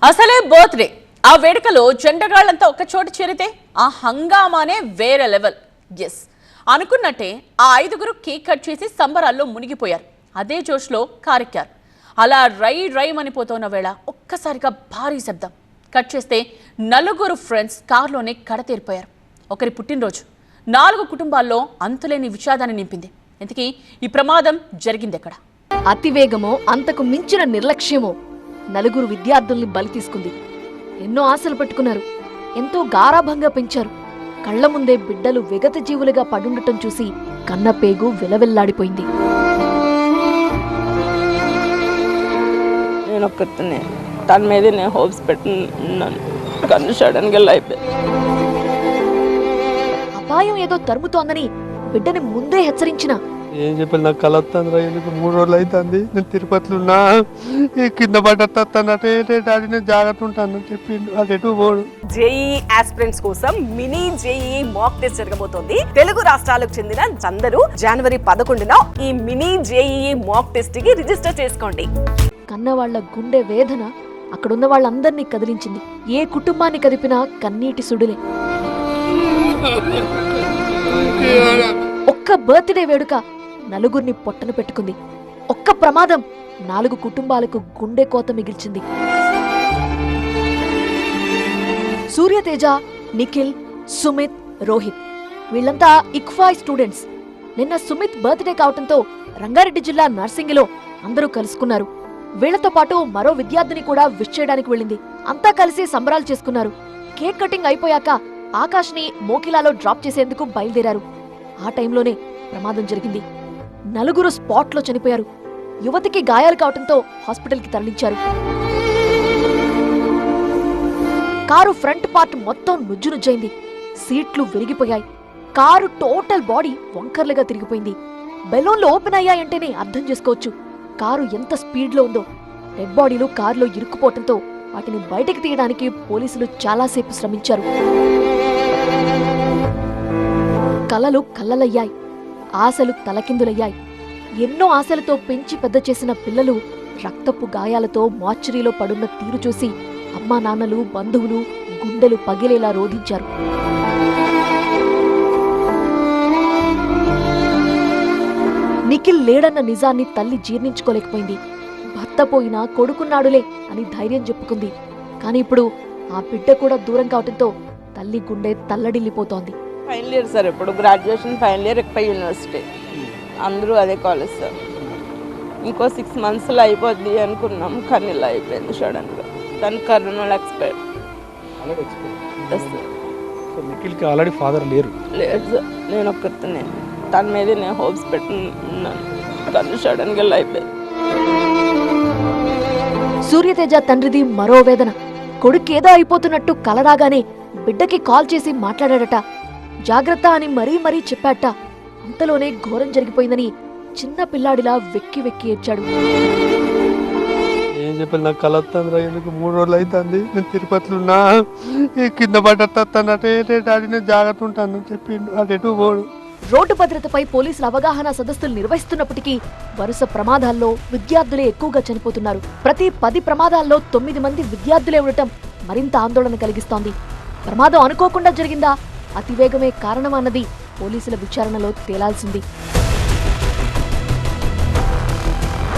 అసలే బర్త్డే ఆ వేడుకలో జెండగాళ్లంతా ఒక చోట చేరితే ఆ హంగామానే వేరే లెవెల్. ఎస్ అనుకున్నట్టే ఆ ఐదుగురు కేక్ కట్ చేసి సంబరాల్లో మునిగిపోయారు. అదే జోష్లో కారెక్కారు. అలా రై రై మనిపోతున్న వేళ ఒక్కసారిగా భారీ శబ్దం. కట్ చేస్తే నలుగురు ఫ్రెండ్స్ కార్లోనే కడతేరిపోయారు. ఒకరి పుట్టినరోజు 4 కుటుంబాల్లో అంతులేని విషాదాన్ని నింపింది. ఇంతకీ ఈ ప్రమాదం జరిగింది ఎక్కడ? అతివేగమో అంతకు మించిన నిర్లక్ష్యమో నలుగురు విద్యార్థుల్ని బలి తీసుకుంది. ఎన్నో ఆశలు పెట్టుకున్నారు, ఎంతో గారాభంగా పెంచారు. కళ్ల ముందే బిడ్డలు విగత జీవులుగా పడుండటం చూసి కన్నపేగు విలవిల్లాడిపోయింది. నేను ఒక్కనే తన మీద నేను హోప్స్ పెట్టున్నాను. కన్ను సడన్గా అయిపోయింది. అపాయం ఏదో తరుముతోందని బిడ్డని ముందే హెచ్చరించిన ఏం చెప్పాలి, నాకు కళ వస్తుంది రా. ఎందుకు 3 రోజులు అవుతుంది నేను తిరుపతిలో ఉన్నా, కింద పడ్డట్టే డాడీ నేను జాగ్రత్త ఉంటాను చెప్పిండు. అటు పోడు. జేఈ ఆస్పిరెంట్స్ కోసం మినీ జేఈ మాక్ టెస్ట్ జరగబోతోంది. తెలుగు రాష్ట్రాలకు చెందిన అందరూ జనవరి 11న ఈ మినీ జేఈ మాక్ టెస్ట్ కి రిజిస్టర్ చేసుకోండి. కన్నవాళ్ల గుండె వేదన అక్కడున్న వాళ్ళందరినీ కదిలించింది. ఏ కుటుంబాన్ని కదిపినా కన్నీటి సుడులే. ఒక్క బర్త్డే వేడుక నలుగురిని పొట్టన పెట్టుకుంది. ఒక్క ప్రమాదం 4 కుటుంబాలకు గుండె కోత మిగిల్చింది. సూర్యతేజ, నిఖిల్, సుమిత్, రోహిత్ వీళ్ళంతా ఇక్ఫాయ్ స్టూడెంట్స్. నిన్న సుమిత్ బర్త్డే కావటంతో రంగారెడ్డి జిల్లా నర్సింగిలో అందరూ కలుసుకున్నారు. వీళ్లతో పాటు మరో విద్యార్థిని కూడా విష్ చేయడానికి వెళ్ళింది. అంతా కలిసి సంబరాలు చేసుకున్నారు. కేక్ కటింగ్ అయిపోయాక ఆకాష్ ని మోకిలాలో డ్రాప్ చేసేందుకు బయలుదేరారు. ఆ టైంలోనే ప్రమాదం జరిగింది. 4 స్పాట్లో చనిపోయారు. యువతికి గాయాలు కావడంతో హాస్పిటల్కి తరలించారు. కారు ఫ్రంట్ పార్ట్ మొత్తం నుజ్జునుజ్జైంది. సీట్లు విరిగిపోయాయి. కారు టోటల్ బాడీ వంకర్లుగా తిరిగిపోయింది. బెలూన్లు ఓపెన్ అయ్యాయంటేనే అర్థం చేసుకోవచ్చు కారు ఎంత స్పీడ్లో ఉందో. డెడ్ బాడీలు కారులో ఇరుక్కుపోవడంతో వాటిని బయటకు తీయడానికి పోలీసులు చాలాసేపు శ్రమించారు. కలలు కల్లలయ్యాయి, ఆశలు తలకిందులయ్యాయి. ఎన్నో ఆశలతో పెంచి పెద్ద చేసిన పిల్లలు రక్తపు గాయాలతో మార్చరీలో పడున్న తీరు చూసి అమ్మా నాన్నలు, బంధువులు గుండెలు పగిలేలా రోధించారు. నిఖిల్ లేడన్న నిజాన్ని తల్లి జీర్ణించుకోలేకపోయింది. భర్త పోయినా కొడుకున్నాడులే అని ధైర్యం చెప్పుకుంది. కాని ఇప్పుడు ఆ బిడ్డ కూడా దూరం కావటంతో తల్లి గుండె తల్లడిల్లిపోతోంది. ఫైనల్ ఇయర్ సార్, ఇప్పుడు గ్రాడ్యుయేషన్ ఫైనల్ ఇయర్ ఎక్పై యూనివర్సిటీ, అందరూ అదే కాలేజ్ సార్. ఇంకో 6 monthsలో అయిపోద్ది అనుకున్నాం, కానీ ఇలా అయిపోయింది సడన్గా. తను కరోనాలో ఎక్స్పైర్. నిఖిల్కి ఆల్రెడీ ఫాదర్ లేరు సార్. నేను ఒక్కనే తన మీద నేను హోప్స్ పెట్టున్నాను. కన్ను సడన్గా అయిపోయింది. సూర్యతేజ తండ్రిది మరో వేదన. కొడుకేదో అయిపోతున్నట్టు కలరాగానే బిడ్డకి కాల్ చేసి మాట్లాడాడట. జాగ్రత్త అని మరీ మరీ చెప్పాట. అంతలోనే ఘోరం జరిగిపోయిందని చిన్న పిల్లాడిలా వెక్కి వెక్కి ఏడ్చాడు. ఏం చెప్పాలి, నాకు కళ వస్తుంది రా. ఎందుకు 3 రోజులు అవుతుంది నేను తిరుపతిలో ఉన్నా, కింద పడ్డట్టే డాడీ నేను జాగ్రత్త ఉంటాను చెప్పిండు. అటు పోడు. రోడ్డు భద్రతపై పోలీసుల అవగాహన సదస్సులు నిర్వహిస్తున్నప్పటికీ వరుస ప్రమాదాల్లో విద్యార్థులే ఎక్కువగా చనిపోతున్నారు. ప్రతి 10 ప్రమాదాల్లో 9 మంది విద్యార్థులే ఉండటం మరింత ఆందోళన కలిగిస్తోంది. ప్రమాదం అనుకోకుండా జరిగిందా, అతివేగమే కారణమన్నది పోలీసుల విచారణలో తేలాల్సింది.